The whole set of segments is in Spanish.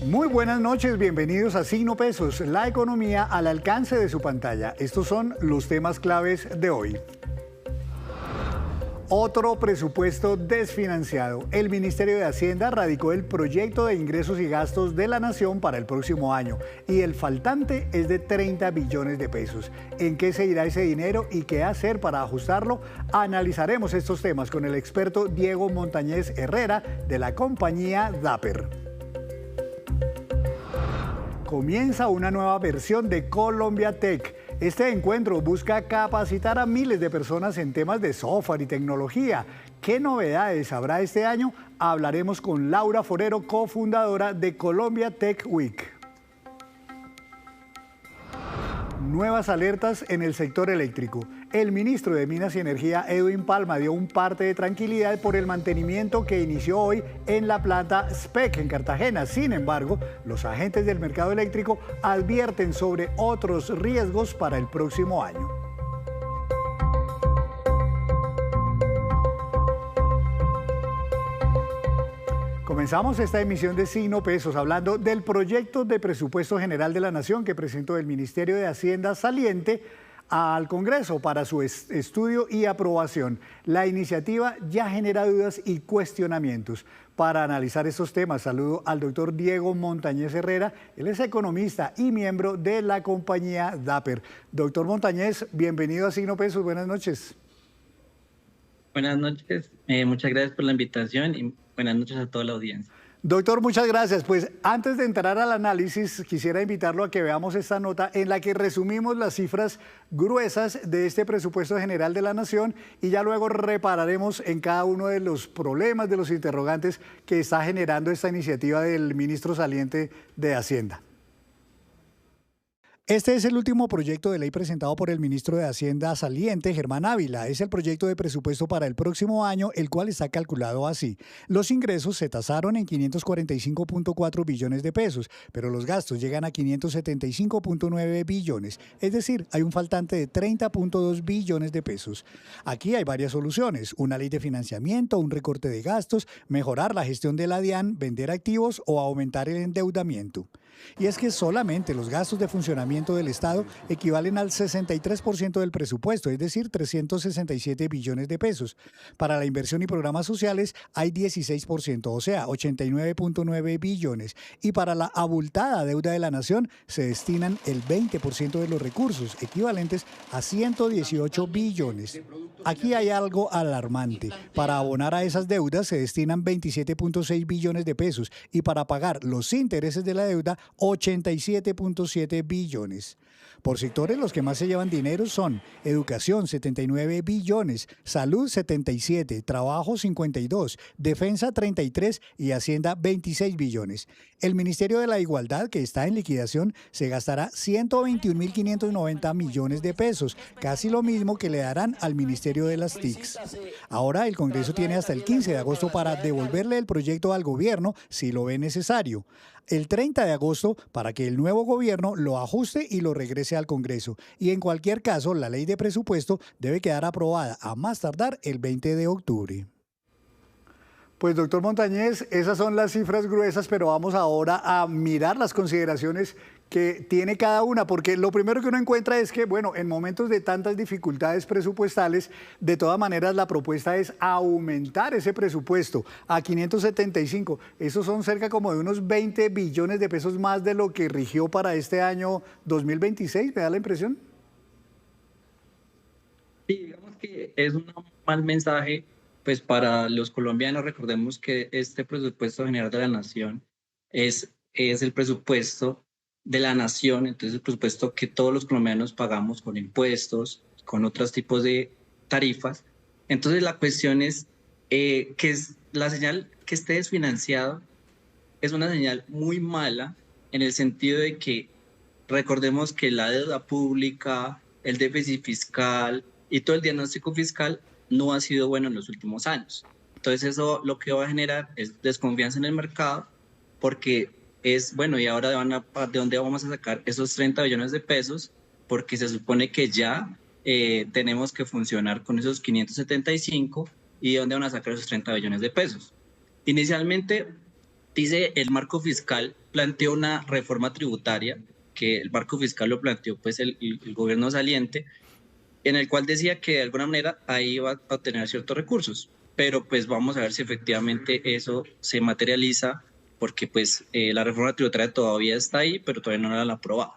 Muy buenas noches, bienvenidos a Signo Pesos, la economía al alcance de su pantalla. Estos son los temas claves de hoy. Otro presupuesto desfinanciado. El Ministerio de Hacienda radicó el proyecto de ingresos y gastos de la Nación para el próximo año y el faltante es de 30 billones de pesos. ¿En qué se irá ese dinero y qué hacer para ajustarlo? Analizaremos estos temas con el experto Diego Montañez Herrera de la compañía Dapper. Comienza una nueva versión de Colombia Tech. Este encuentro busca capacitar a miles de personas en temas de software y tecnología. ¿Qué novedades habrá este año? Hablaremos con Laura Forero, cofundadora de Colombia Tech Week. Nuevas alertas en el sector eléctrico. El ministro de Minas y Energía, Edwin Palma, dio un parte de tranquilidad por el mantenimiento que inició hoy en la planta SPEC en Cartagena. Sin embargo, los agentes del mercado eléctrico advierten sobre otros riesgos para el próximo año. Comenzamos esta emisión de Signo Pesos hablando del proyecto de presupuesto general de la Nación que presentó el Ministerio de Hacienda saliente al Congreso para su estudio y aprobación. La iniciativa ya genera dudas y cuestionamientos. Para analizar estos temas, saludo al doctor Diego Montañez Herrera. Él es economista y miembro de la compañía Dapper. Doctor Montañez, bienvenido a Signo Pesos. Buenas noches. Buenas noches. Muchas gracias por la invitación y buenas noches a toda la audiencia. Doctor, muchas gracias. Pues antes de entrar al análisis, quisiera invitarlo a que veamos esta nota en la que resumimos las cifras gruesas de este presupuesto general de la Nación y ya luego repararemos en cada uno de los problemas, de los interrogantes que está generando esta iniciativa del ministro saliente de Hacienda. Este es el último proyecto de ley presentado por el ministro de Hacienda saliente, Germán Ávila. Es el proyecto de presupuesto para el próximo año, el cual está calculado así. Los ingresos se tasaron en 545.4 billones de pesos, pero los gastos llegan a 575.9 billones. Es decir, hay un faltante de 30.2 billones de pesos. Aquí hay varias soluciones: una ley de financiamiento, un recorte de gastos, mejorar la gestión de la DIAN, vender activos o aumentar el endeudamiento. Y es que solamente los gastos de funcionamiento del Estado equivalen al 63% del presupuesto, es decir, 367 billones de pesos. Para la inversión y programas sociales hay 16%, o sea, 89.9 billones. Y para la abultada deuda de la Nación se destinan el 20% de los recursos, equivalentes a 118 billones. Aquí hay algo alarmante. Para abonar a esas deudas se destinan 27.6 billones de pesos y para pagar los intereses de la deuda 87.7 billones. Por sectores, los que más se llevan dinero son educación, 79 billones, salud, 77, trabajo, 52, defensa, 33 y hacienda, 26 billones. El Ministerio de la Igualdad, que está en liquidación, se gastará 121.590 millones de pesos, casi lo mismo que le darán al Ministerio de las TICs. Ahora el Congreso tiene hasta el 15 de agosto para devolverle el proyecto al gobierno si lo ve necesario. El 30 de agosto para que el nuevo gobierno lo ajuste y lo regrese al Congreso. Y en cualquier caso, la ley de presupuesto debe quedar aprobada a más tardar el 20 de octubre. Pues doctor Montañez, esas son las cifras gruesas, pero vamos ahora a mirar las consideraciones que tiene cada una, porque lo primero que uno encuentra es que, bueno, en momentos de tantas dificultades presupuestales, de todas maneras la propuesta es aumentar ese presupuesto a 575. Esos son cerca como de unos 20 billones de pesos más de lo que rigió para este año 2026, ¿me da la impresión? Sí, digamos que es un mal mensaje pues para los colombianos. Recordemos que este presupuesto general de la Nación es el presupuesto de la Nación, entonces el presupuesto que todos los colombianos pagamos con impuestos, con otros tipos de tarifas. Entonces la cuestión es que es la señal que esté desfinanciado es una señal muy mala en el sentido de que recordemos que la deuda pública, el déficit fiscal y todo el diagnóstico fiscal no ha sido bueno en los últimos años. Entonces eso lo que va a generar es desconfianza en el mercado porque es, bueno, ¿y ahora de dónde vamos a sacar esos 30 billones de pesos? Porque se supone que ya tenemos que funcionar con esos 575 y ¿de dónde van a sacar esos 30 billones de pesos? Inicialmente Dice, el marco fiscal planteó una reforma tributaria, que el marco fiscal lo planteó pues el gobierno saliente, en el cual decía que de alguna manera ahí iba a tener ciertos recursos, pero pues vamos a ver si efectivamente eso se materializa, porque pues la reforma tributaria todavía está ahí, pero todavía no la han aprobado.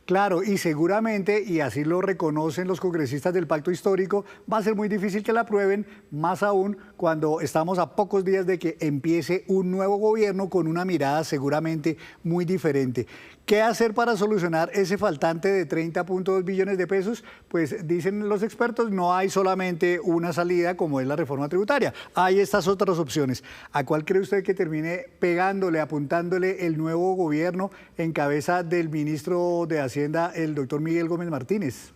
Claro, y seguramente, y así lo reconocen los congresistas del Pacto Histórico, va a ser muy difícil que la aprueben, más aún cuando estamos a pocos días de que empiece un nuevo gobierno con una mirada seguramente muy diferente. ¿Qué hacer para solucionar ese faltante de 30.2 billones de pesos? Pues dicen los expertos, no hay solamente una salida como es la reforma tributaria, hay estas otras opciones. ¿A cuál cree usted que termine pegándole, apuntándole el nuevo gobierno en cabeza del ministro de Hacienda, el doctor Miguel Gómez Martínez?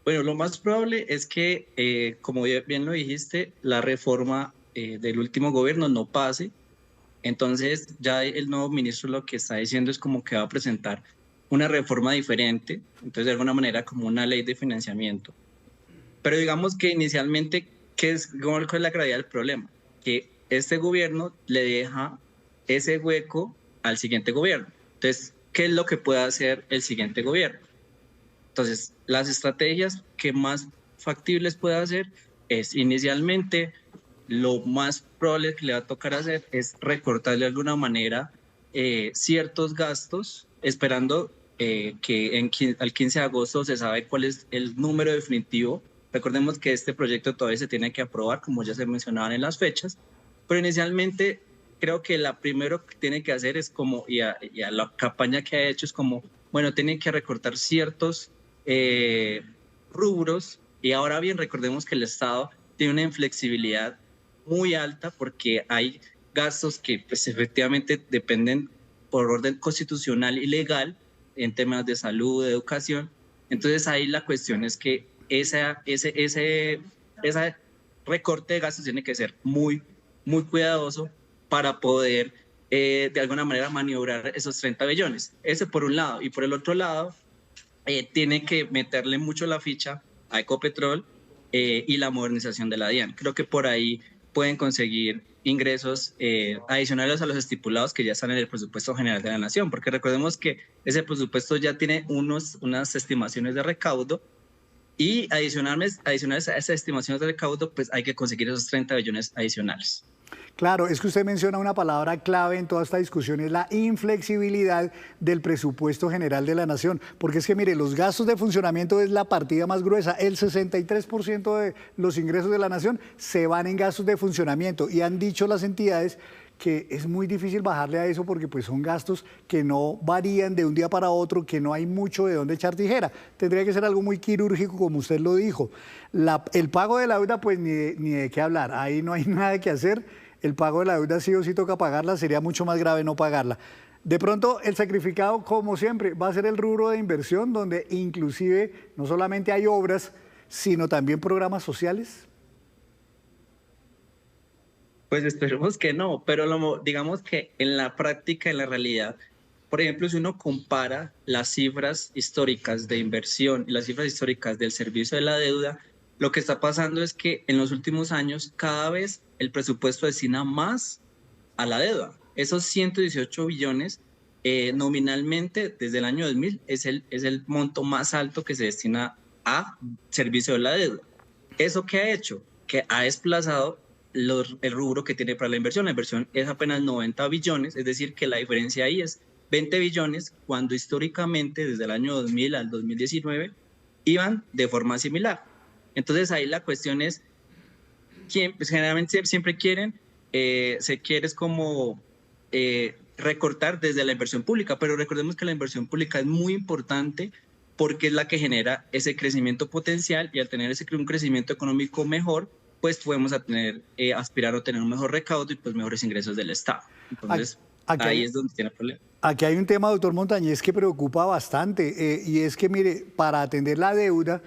Bueno, lo más probable es que, como bien lo dijiste, la reforma del último gobierno no pase. Entonces, ya el nuevo ministro lo que está diciendo es como que va a presentar una reforma diferente, entonces de alguna manera como una ley de financiamiento. Pero digamos que inicialmente, ¿cuál es la gravedad del problema? Que este gobierno le deja ese hueco al siguiente gobierno. Entonces, ¿qué es lo que puede hacer el siguiente gobierno? Entonces, las estrategias que más factibles puede hacer es inicialmente lo más probable que le va a tocar hacer es recortar de alguna manera ciertos gastos, esperando que al 15 de agosto se sabe cuál es el número definitivo. Recordemos que este proyecto todavía se tiene que aprobar, como ya se mencionaban en las fechas, pero inicialmente creo que la primero que tiene que hacer es como, y a la campaña que ha hecho es como, bueno, tiene que recortar ciertos rubros, y ahora bien, recordemos que el Estado tiene una inflexibilidad muy alta porque hay gastos que pues efectivamente dependen por orden constitucional y legal en temas de salud, de educación. Entonces ahí la cuestión es que ese recorte de gastos tiene que ser muy, muy cuidadoso para poder de alguna manera maniobrar esos 30 billones. Ese por un lado. Y por el otro lado, tiene que meterle mucho la ficha a Ecopetrol y la modernización de la DIAN. Creo que por ahí pueden conseguir ingresos adicionales a los estipulados que ya están en el presupuesto general de la Nación, porque recordemos que ese presupuesto ya tiene unas estimaciones de recaudo y adicionales a esas estimaciones de recaudo, pues hay que conseguir esos 30 billones adicionales. Claro, es que usted menciona una palabra clave en toda esta discusión, es la inflexibilidad del presupuesto general de la Nación, porque es que mire, los gastos de funcionamiento es la partida más gruesa, el 63% de los ingresos de la Nación se van en gastos de funcionamiento y han dicho las entidades que es muy difícil bajarle a eso porque pues son gastos que no varían de un día para otro, que no hay mucho de dónde echar tijera. Tendría que ser algo muy quirúrgico, como usted lo dijo. El pago de la deuda, pues ni de qué hablar, ahí no hay nada que hacer. El pago de la deuda sí o sí toca pagarla, sería mucho más grave no pagarla. De pronto, el sacrificado, como siempre, va a ser el rubro de inversión, donde inclusive no solamente hay obras, sino también programas sociales. Pues esperemos que no, pero digamos que en la práctica, en la realidad, por ejemplo, si uno compara las cifras históricas de inversión y las cifras históricas del servicio de la deuda, lo que está pasando es que en los últimos años cada vez el presupuesto destina más a la deuda. Esos 118 billones nominalmente desde el año 2000 es el monto más alto que se destina a servicio de la deuda. ¿Eso qué ha hecho? Que ha desplazado el rubro que tiene para la inversión. La inversión es apenas 90 billones, es decir, que la diferencia ahí es 20 billones, cuando históricamente desde el año 2000 al 2019 iban de forma similar. Entonces ahí la cuestión es, pues generalmente siempre se quiere es como recortar desde la inversión pública, pero recordemos que la inversión pública es muy importante porque es la que genera ese crecimiento potencial y al tener un crecimiento económico mejor, pues podemos aspirar a tener un mejor recaudo y pues mejores ingresos del Estado. Entonces, ahí es donde tiene el problema. Aquí hay un tema, doctor Montañez, que preocupa bastante y es que, mire, para atender la deuda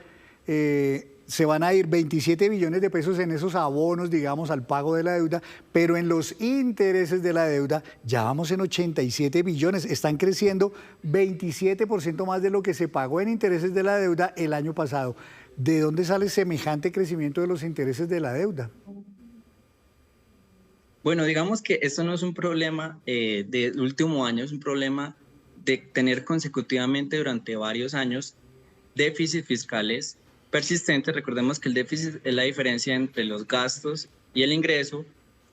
se van a ir 27 billones de pesos en esos abonos, digamos, al pago de la deuda, pero en los intereses de la deuda ya vamos en 87 billones, están creciendo 27% más de lo que se pagó en intereses de la deuda el año pasado. ¿De dónde sale semejante crecimiento de los intereses de la deuda? Bueno, digamos que esto no es un problema del último año, es un problema de tener consecutivamente durante varios años déficits fiscales persistentes. Recordemos que el déficit es la diferencia entre los gastos y el ingreso.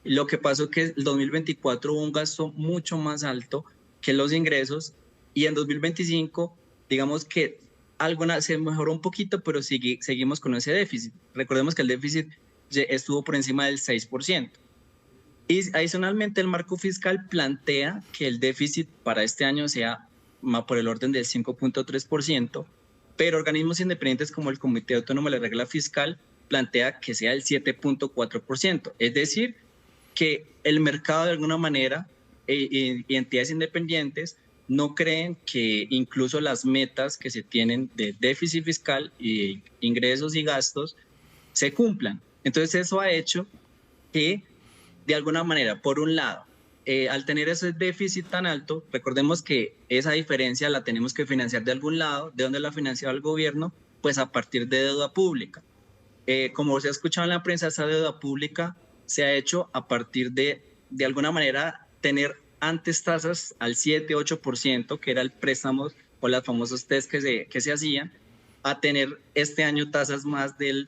Lo que pasó es que en 2024 hubo un gasto mucho más alto que los ingresos y en 2025, digamos que algo se mejoró un poquito, pero seguimos con ese déficit. Recordemos que el déficit estuvo por encima del 6%. Y adicionalmente el marco fiscal plantea que el déficit para este año sea por el orden del 5.3%, pero organismos independientes como el Comité Autónomo de la Regla Fiscal plantea que sea el 7.4%. Es decir, que el mercado de alguna manera y entidades independientes no creen que incluso las metas que se tienen de déficit fiscal y ingresos y gastos se cumplan. Entonces eso ha hecho que de alguna manera, por un lado, al tener ese déficit tan alto, recordemos que esa diferencia la tenemos que financiar de algún lado. ¿De dónde la financia el gobierno? Pues a partir de deuda pública. Como se ha escuchado en la prensa, esa deuda pública se ha hecho a partir de alguna manera, tener antes tasas al 7-8%, que era el préstamo o las famosas TES que se hacían, a tener este año tasas más del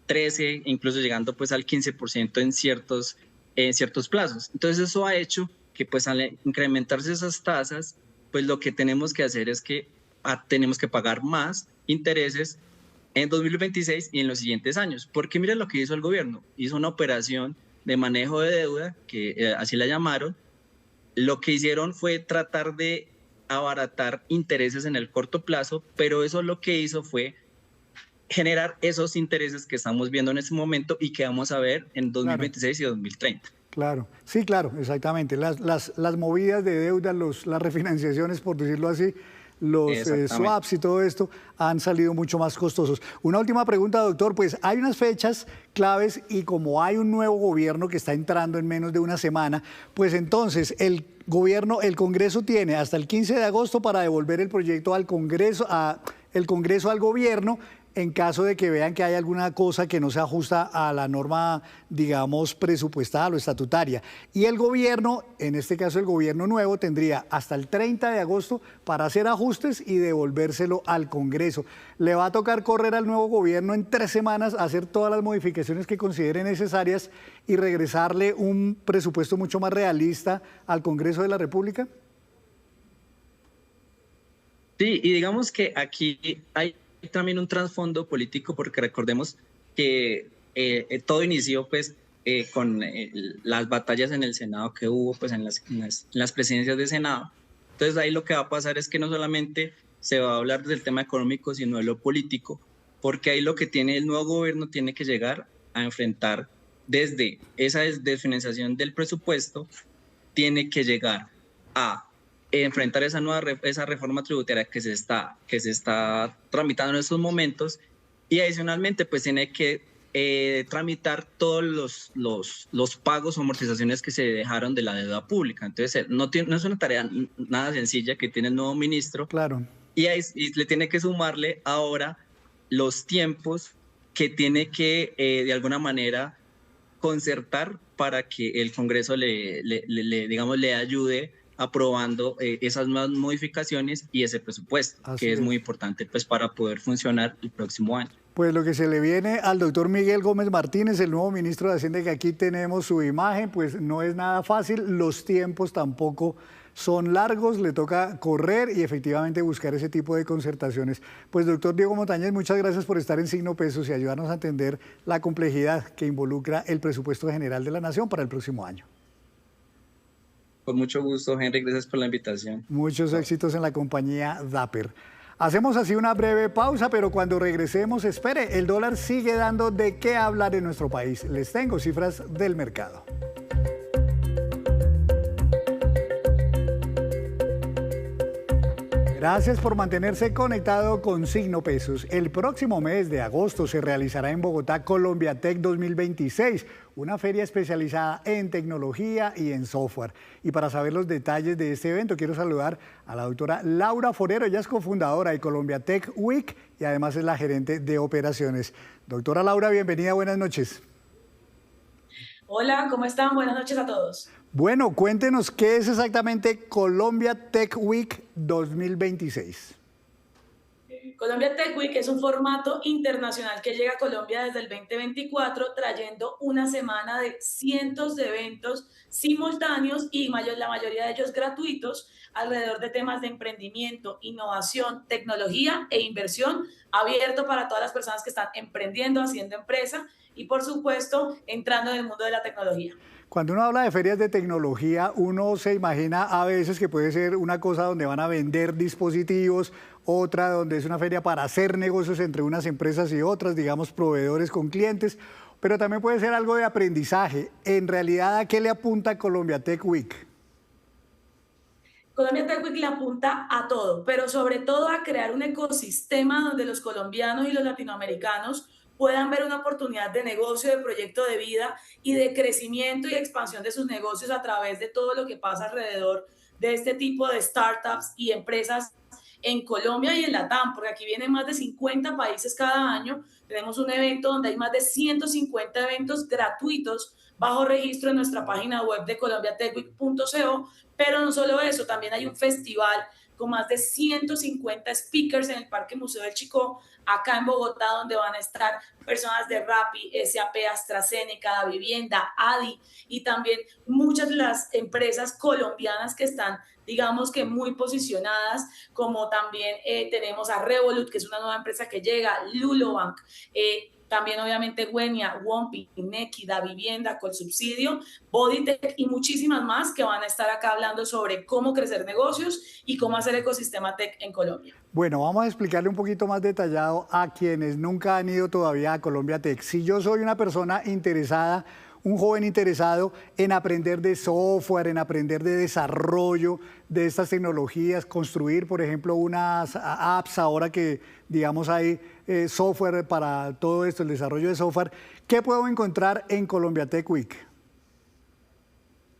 13, incluso llegando pues al 15% en ciertos plazos. Entonces eso ha hecho que pues al incrementarse esas tasas, pues lo que tenemos que hacer es que tenemos que pagar más intereses en 2026 y en los siguientes años. Porque mira lo que hizo el gobierno, hizo una operación de manejo de deuda, que así la llamaron. Lo que hicieron fue tratar de abaratar intereses en el corto plazo, pero eso lo que hizo fue generar esos intereses que estamos viendo en este momento y que vamos a ver en Claro. 2026 y 2030. Claro, sí, claro, exactamente. Las movidas de deuda, las refinanciaciones, por decirlo así, los Exactamente. swaps y todo esto han salido mucho más costosos. Una última pregunta, doctor, pues hay unas fechas claves y como hay un nuevo gobierno que está entrando en menos de una semana, pues entonces el gobierno, el Congreso tiene hasta el 15 de agosto para devolver el proyecto al Congreso, el Congreso al gobierno en caso de que vean que hay alguna cosa que no se ajusta a la norma, digamos, presupuestal o estatutaria. Y el gobierno, en este caso el gobierno nuevo, tendría hasta el 30 de agosto para hacer ajustes y devolvérselo al Congreso. Le va a tocar correr al nuevo gobierno en 3 semanas, hacer todas las modificaciones que considere necesarias y regresarle un presupuesto mucho más realista al Congreso de la República. Sí, y digamos que aquí hay también un trasfondo político porque recordemos que todo inició pues con las batallas en el Senado que hubo pues en las presidencias de Senado. Entonces ahí lo que va a pasar es que no solamente se va a hablar del tema económico, sino de lo político, porque ahí lo que tiene el nuevo gobierno tiene que llegar a enfrentar desde esa desfinanciación del presupuesto, tiene que llegar a enfrentar esa reforma tributaria que se está tramitando en estos momentos y adicionalmente pues tiene que tramitar todos los pagos o amortizaciones que se dejaron de la deuda pública. Entonces no es una tarea nada sencilla que tiene el nuevo ministro Claro. y le tiene que sumarle ahora los tiempos que tiene que de alguna manera concertar para que el Congreso digamos, le ayude aprobando esas nuevas modificaciones y ese presupuesto, que Así es muy es. importante pues, para poder funcionar el próximo año. Pues lo que se le viene al doctor Miguel Gómez Martínez, el nuevo ministro de Hacienda, que aquí tenemos su imagen, pues no es nada fácil, los tiempos tampoco son largos, le toca correr y efectivamente buscar ese tipo de concertaciones. Pues doctor Diego Montañez, muchas gracias por estar en Signo Pesos y ayudarnos a entender la complejidad que involucra el presupuesto general de la Nación para el próximo año. Con mucho gusto, Henry, gracias por la invitación. Muchos Chao. éxitos en la compañía Dapper. Hacemos así una breve pausa, pero cuando regresemos, espere, el dólar sigue dando de qué hablar en nuestro país. Les tengo cifras del mercado. Gracias por mantenerse conectado con Signo Pesos. El próximo mes de agosto se realizará en Bogotá Colombia Tech 2026, una feria especializada en tecnología y en software. Y para saber los detalles de este evento, quiero saludar a la doctora Laura Forero. Ella es cofundadora de Colombia Tech Week y además es la gerente de operaciones. Doctora Laura, bienvenida, buenas noches. Hola, ¿cómo están? Buenas noches a todos. Bueno, cuéntenos qué es exactamente Colombia Tech Week 2026. Colombia Tech Week es un formato internacional que llega a Colombia desde el 2024, trayendo una semana de cientos de eventos simultáneos y la mayoría de ellos gratuitos alrededor de temas de emprendimiento, innovación, tecnología e inversión, abierto para todas las personas que están emprendiendo, haciendo empresa y, por supuesto, entrando en el mundo de la tecnología. Cuando uno habla de ferias de tecnología, uno se imagina a veces que puede ser una cosa donde van a vender dispositivos, otra donde es una feria para hacer negocios entre unas empresas y otras, digamos proveedores con clientes, pero también puede ser algo de aprendizaje. En realidad, ¿a qué le apunta Colombia Tech Week? Colombia Tech Week le apunta a todo, pero sobre todo a crear un ecosistema donde los colombianos y los latinoamericanos puedan ver una oportunidad de negocio, de proyecto de vida y de crecimiento y expansión de sus negocios a través de todo lo que pasa alrededor de este tipo de startups y empresas en Colombia y en Latam, porque aquí vienen más de 50 países cada año. Tenemos un evento donde hay más de 150 eventos gratuitos bajo registro en nuestra página web de colombiatechweek.co. Pero no solo eso, también hay un festival con más de 150 speakers en el Parque Museo del Chicó, acá en Bogotá, donde van a estar personas de Rappi, SAP, AstraZeneca, Da Vivienda, ADI y también muchas de las empresas colombianas que están, digamos que muy posicionadas, como también tenemos a Revolut, que es una nueva empresa que llega, Lulobank, también obviamente Wenia, Wompi, Neki, Da Vivienda, Colsubsidio, Bodytech y muchísimas más que van a estar acá hablando sobre cómo crecer negocios y cómo hacer ecosistema tech en Colombia. Bueno, vamos a explicarle un poquito más detallado a quienes nunca han ido todavía a Colombia Tech. Si yo soy una persona interesada, un joven interesado en aprender de software, en aprender de desarrollo de estas tecnologías, construir, por ejemplo, unas apps ahora que, digamos, hay software para todo esto, el desarrollo de software, ¿qué puedo encontrar en Colombia Tech Week?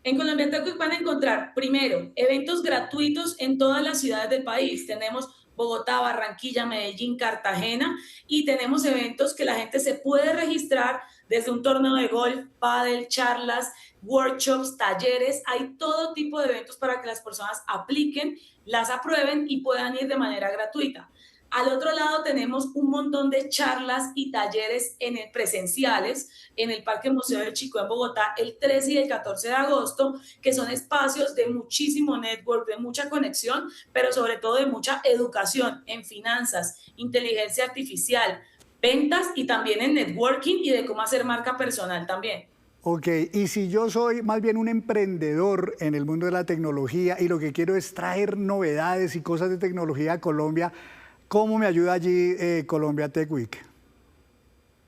En Colombia Tech van a encontrar, primero, eventos gratuitos en todas las ciudades del país. Tenemos Bogotá, Barranquilla, Medellín, Cartagena y tenemos eventos que la gente se puede registrar desde un torneo de golf, pádel, charlas, workshops, talleres. Hay todo tipo de eventos para que las personas apliquen, las aprueben y puedan ir de manera gratuita. Al otro lado tenemos un montón de charlas y talleres presenciales en el Parque Museo del Chico en Bogotá el 13 y el 14 de agosto, que son espacios de muchísimo network, de mucha conexión, pero sobre todo de mucha educación en finanzas, inteligencia artificial, ventas y también en networking y de cómo hacer marca personal también. Ok, y si yo soy más bien un emprendedor en el mundo de la tecnología y lo que quiero es traer novedades y cosas de tecnología a Colombia, ¿cómo me ayuda allí Colombia Tech Week?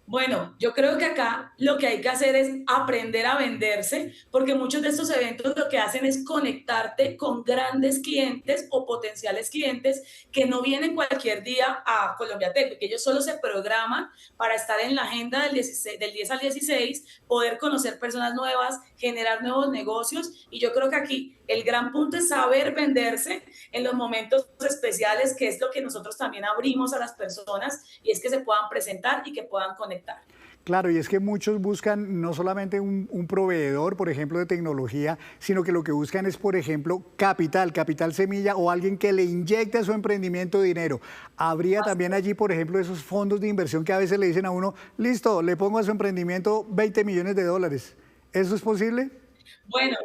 Bueno, yo creo que acá lo que hay que hacer es aprender a venderse, porque muchos de estos eventos lo que hacen es conectarte con grandes clientes o potenciales clientes que no vienen cualquier día a Colombia Tech, porque ellos solo se programan para estar en la agenda del 10 al 16, poder conocer personas nuevas, generar nuevos negocios. Y yo creo que aquí el gran punto es saber venderse en los momentos especiales, que es lo que nosotros también abrimos a las personas, y es que se puedan presentar y que puedan conectar. Claro, y es que muchos buscan no solamente un proveedor, por ejemplo, de tecnología, sino que lo que buscan es, por ejemplo, capital semilla o alguien que le inyecte a su emprendimiento dinero. Habría también allí, por ejemplo, esos fondos de inversión que a veces le dicen a uno, listo, le pongo a su emprendimiento 20 millones de dólares. ¿Eso es posible? Bueno,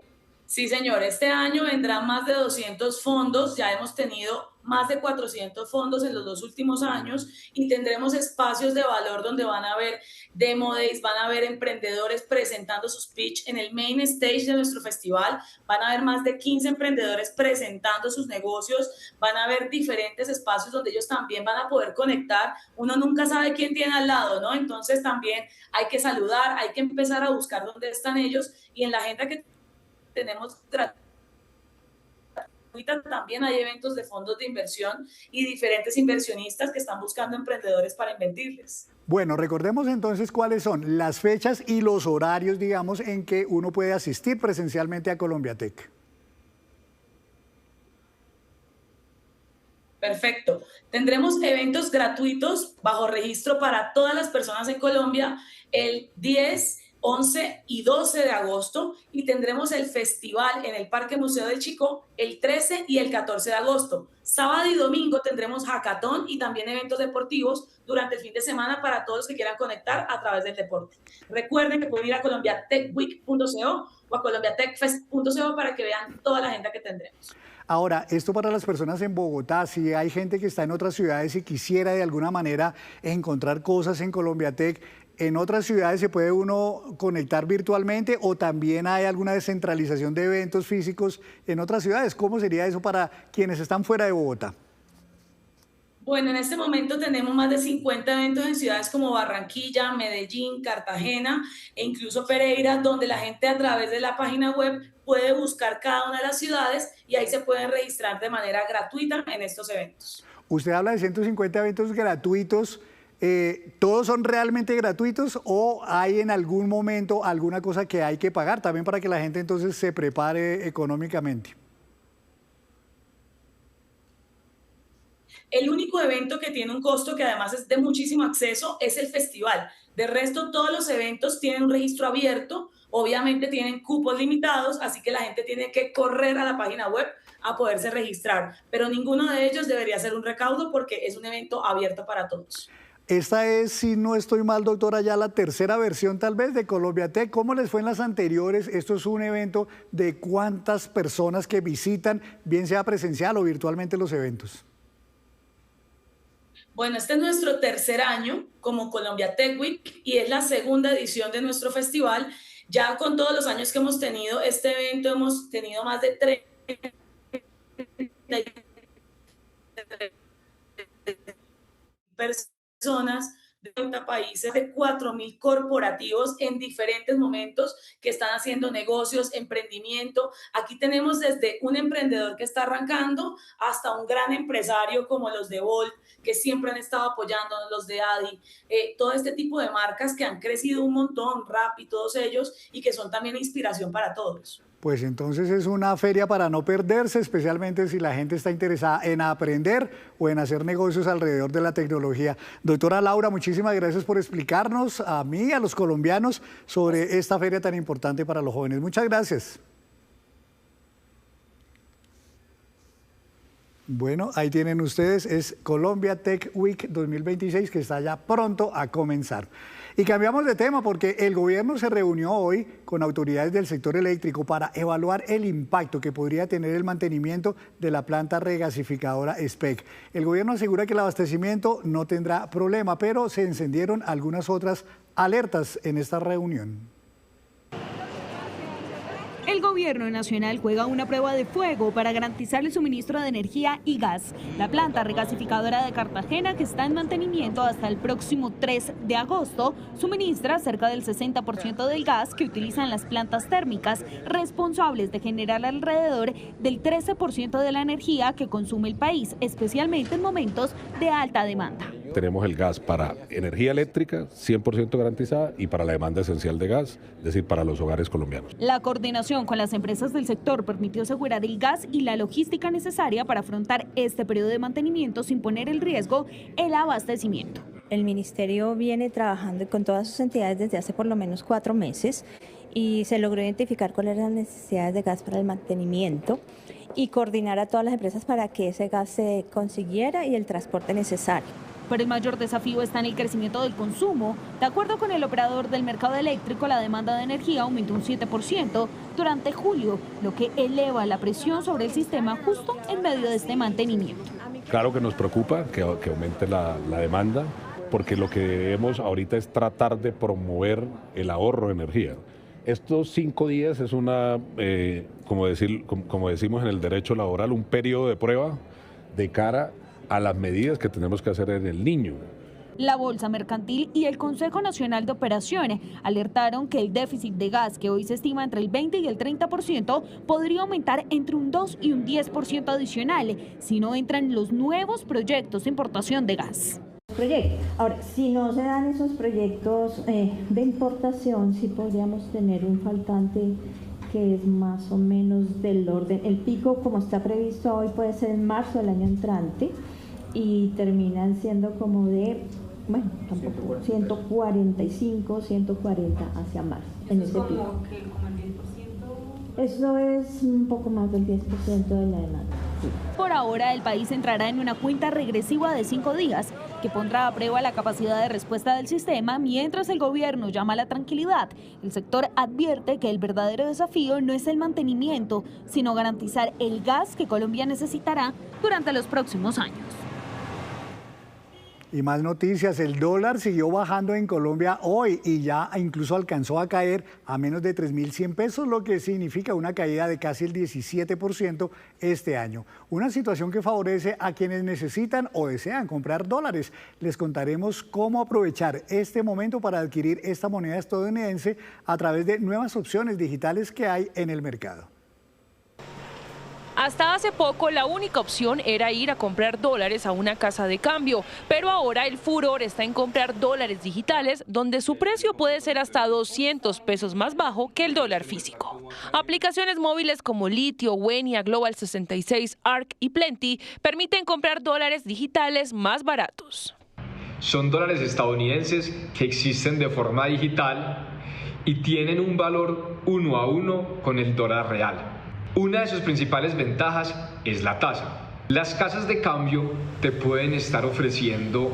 sí, señor. Este año vendrán más de 200 fondos. Ya hemos tenido más de 400 fondos en los 2 últimos años y tendremos espacios de valor donde van a haber demo days, van a haber emprendedores presentando sus pitch en el main stage de nuestro festival. Van a haber más de 15 emprendedores presentando sus negocios. Van a haber diferentes espacios donde ellos también van a poder conectar. Uno nunca sabe quién tiene al lado, ¿no? Entonces también hay que saludar, hay que empezar a buscar dónde están ellos y en la agenda que tenemos gratuita también hay eventos de fondos de inversión y diferentes inversionistas que están buscando emprendedores para invertirles. Bueno, recordemos entonces cuáles son las fechas y los horarios, digamos, en que uno puede asistir presencialmente a Colombia Tech. Perfecto. Tendremos eventos gratuitos bajo registro para todas las personas en Colombia el 10, 11 y 12 de agosto y tendremos el festival en el Parque Museo del Chicó el 13 y el 14 de agosto. Sábado y domingo tendremos hackathon y también eventos deportivos durante el fin de semana para todos los que quieran conectar a través del deporte. Recuerden que pueden ir a colombiatechweek.co o a colombiatechfest.co para que vean toda la agenda que tendremos. Ahora, esto para las personas en Bogotá, si hay gente que está en otras ciudades y quisiera de alguna manera encontrar cosas en Colombia Tech, ¿en otras ciudades se puede uno conectar virtualmente o también hay alguna descentralización de eventos físicos en otras ciudades? ¿Cómo sería eso para quienes están fuera de Bogotá? Bueno, en este momento tenemos más de 50 eventos en ciudades como Barranquilla, Medellín, Cartagena e incluso Pereira, donde la gente a través de la página web puede buscar cada una de las ciudades y ahí se pueden registrar de manera gratuita en estos eventos. Usted habla de 150 eventos gratuitos. ¿Todos son realmente gratuitos o hay en algún momento alguna cosa que hay que pagar también para que la gente entonces se prepare económicamente? El único evento que tiene un costo que además es de muchísimo acceso es el festival. De resto, todos los eventos tienen un registro abierto, obviamente tienen cupos limitados, así que la gente tiene que correr a la página web a poderse registrar, pero ninguno de ellos debería ser un recaudo porque es un evento abierto para todos. Esta es, si no estoy mal, doctora, ya la tercera versión tal vez de Colombia Tech. ¿Cómo les fue en las anteriores? Esto es un evento de cuántas personas que visitan, bien sea presencial o virtualmente, los eventos. Bueno, este es nuestro tercer año como Colombia Tech Week y es la segunda edición de nuestro festival. Ya con todos los años que hemos tenido este evento, hemos tenido más de 30 personas de 30 países, de 4.000 corporativos en diferentes momentos que están haciendo negocios, emprendimiento. Aquí tenemos desde un emprendedor que está arrancando hasta un gran empresario como los de Bolt, que siempre han estado apoyándonos, los de Adi, todo este tipo de marcas que han crecido un montón, Rappi, todos ellos, y que son también inspiración para todos. Pues entonces es una feria para no perderse, especialmente si la gente está interesada en aprender o en hacer negocios alrededor de la tecnología. Doctora Laura, muchísimas gracias por explicarnos a mí y a los colombianos sobre esta feria tan importante para los jóvenes. Muchas gracias. Bueno, ahí tienen ustedes, es Colombia Tech Week 2026 que está ya pronto a comenzar. Y cambiamos de tema porque el gobierno se reunió hoy con autoridades del sector eléctrico para evaluar el impacto que podría tener el mantenimiento de la planta regasificadora SPEC. El gobierno asegura que el abastecimiento no tendrá problema, pero se encendieron algunas otras alertas en esta reunión. El gobierno nacional juega una prueba de fuego para garantizar el suministro de energía y gas. La planta regasificadora de Cartagena, que está en mantenimiento hasta el próximo 3 de agosto, suministra cerca del 60% del gas que utilizan las plantas térmicas, responsables de generar alrededor del 13% de la energía que consume el país, especialmente en momentos de alta demanda. Tenemos el gas para energía eléctrica 100% garantizada y para la demanda esencial de gas, es decir, para los hogares colombianos. La coordinación con las empresas del sector permitió asegurar el gas y la logística necesaria para afrontar este periodo de mantenimiento sin poner en riesgo el abastecimiento. El ministerio viene trabajando con todas sus entidades desde hace por lo menos 4 meses y se logró identificar cuáles eran las necesidades de gas para el mantenimiento y coordinar a todas las empresas para que ese gas se consiguiera y el transporte necesario. Pero el mayor desafío está en el crecimiento del consumo. De acuerdo con el operador del mercado eléctrico, la demanda de energía aumentó un 7% durante julio, lo que eleva la presión sobre el sistema justo en medio de este mantenimiento. Claro que nos preocupa que aumente la demanda, porque lo que debemos ahorita es tratar de promover el ahorro de energía. Estos 5 días es una, como decimos en el derecho laboral, un periodo de prueba de cara a las medidas que tenemos que hacer en el Niño. La Bolsa Mercantil y el Consejo Nacional de Operaciones alertaron que el déficit de gas, que hoy se estima entre el 20 y el 30%, podría aumentar entre un 2 y un 10% adicional si no entran los nuevos proyectos de importación de gas. Ahora, si no se dan esos proyectos de importación, sí podríamos tener un faltante que es más o menos del orden. El pico, como está previsto hoy, puede ser en marzo del año entrante y terminan siendo como de bueno, tampoco, 145, 140 hacia marzo. En ese pico. Eso es un poco más del 10% de la demanda. Sí. Por ahora, el país entrará en una cuenta regresiva de 5 días que pondrá a prueba la capacidad de respuesta del sistema mientras el gobierno llama a la tranquilidad. El sector advierte que el verdadero desafío no es el mantenimiento, sino garantizar el gas que Colombia necesitará durante los próximos años. Y más noticias, el dólar siguió bajando en Colombia hoy y ya incluso alcanzó a caer a menos de 3.100 pesos, lo que significa una caída de casi el 17% este año. Una situación que favorece a quienes necesitan o desean comprar dólares. Les contaremos cómo aprovechar este momento para adquirir esta moneda estadounidense a través de nuevas opciones digitales que hay en el mercado. Hasta hace poco la única opción era ir a comprar dólares a una casa de cambio, pero ahora el furor está en comprar dólares digitales donde su precio puede ser hasta 200 pesos más bajo que el dólar físico. Aplicaciones móviles como Litio, Wenia, Global 66, Arc y Plenty permiten comprar dólares digitales más baratos. Son dólares estadounidenses que existen de forma digital y tienen un valor 1 a 1 con el dólar real. Una de sus principales ventajas es la tasa. Las casas de cambio te pueden estar ofreciendo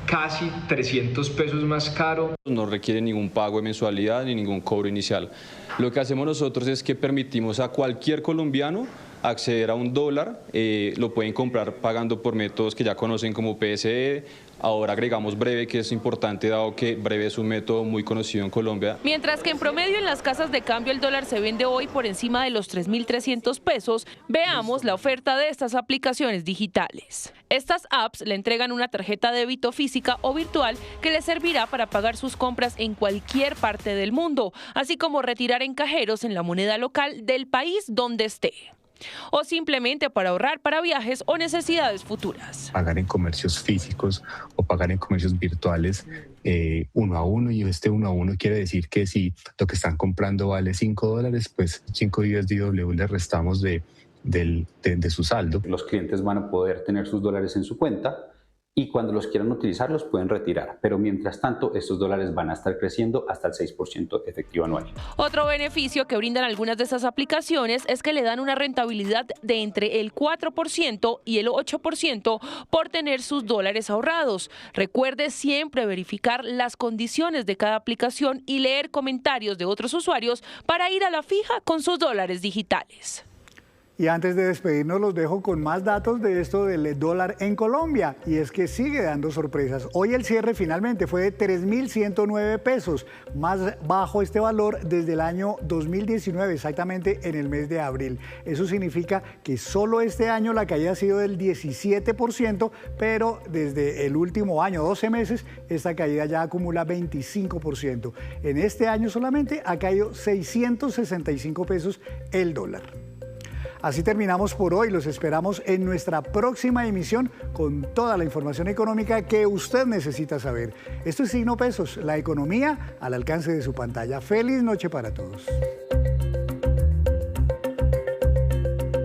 casi 300 pesos más caro. No requiere ningún pago de mensualidad ni ningún cobro inicial. Lo que hacemos nosotros es que permitimos a cualquier colombiano acceder a un dólar, lo pueden comprar pagando por métodos que ya conocen como PSE. Ahora agregamos Breve, que es importante dado que Breve es un método muy conocido en Colombia. Mientras que en promedio en las casas de cambio el dólar se vende hoy por encima de los 3.300 pesos, veamos la oferta de estas aplicaciones digitales. Estas apps le entregan una tarjeta de débito física o virtual que le servirá para pagar sus compras en cualquier parte del mundo, así como retirar en cajeros en la moneda local del país donde esté. O simplemente para ahorrar para viajes o necesidades futuras. Pagar en comercios físicos o pagar en comercios virtuales 1 a 1, y este 1 a 1 quiere decir que si lo que están comprando vale $5, pues 5 USDW le restamos de su saldo. Los clientes van a poder tener sus dólares en su cuenta y cuando los quieran utilizar los pueden retirar, pero mientras tanto estos dólares van a estar creciendo hasta el 6% efectivo anual. Otro beneficio que brindan algunas de estas aplicaciones es que le dan una rentabilidad de entre el 4% y el 8% por tener sus dólares ahorrados. Recuerde siempre verificar las condiciones de cada aplicación y leer comentarios de otros usuarios para ir a la fija con sus dólares digitales. Y antes de despedirnos los dejo con más datos de esto del dólar en Colombia, y es que sigue dando sorpresas. Hoy el cierre finalmente fue de 3.109 pesos, más bajo este valor desde el año 2019, exactamente en el mes de abril. Eso significa que solo este año la caída ha sido del 17%, pero desde el último año, 12 meses, esta caída ya acumula 25%. En este año solamente ha caído 665 pesos el dólar. Así terminamos por hoy. Los esperamos en nuestra próxima emisión con toda la información económica que usted necesita saber. Esto es Signo Pesos, la economía al alcance de su pantalla. Feliz noche para todos.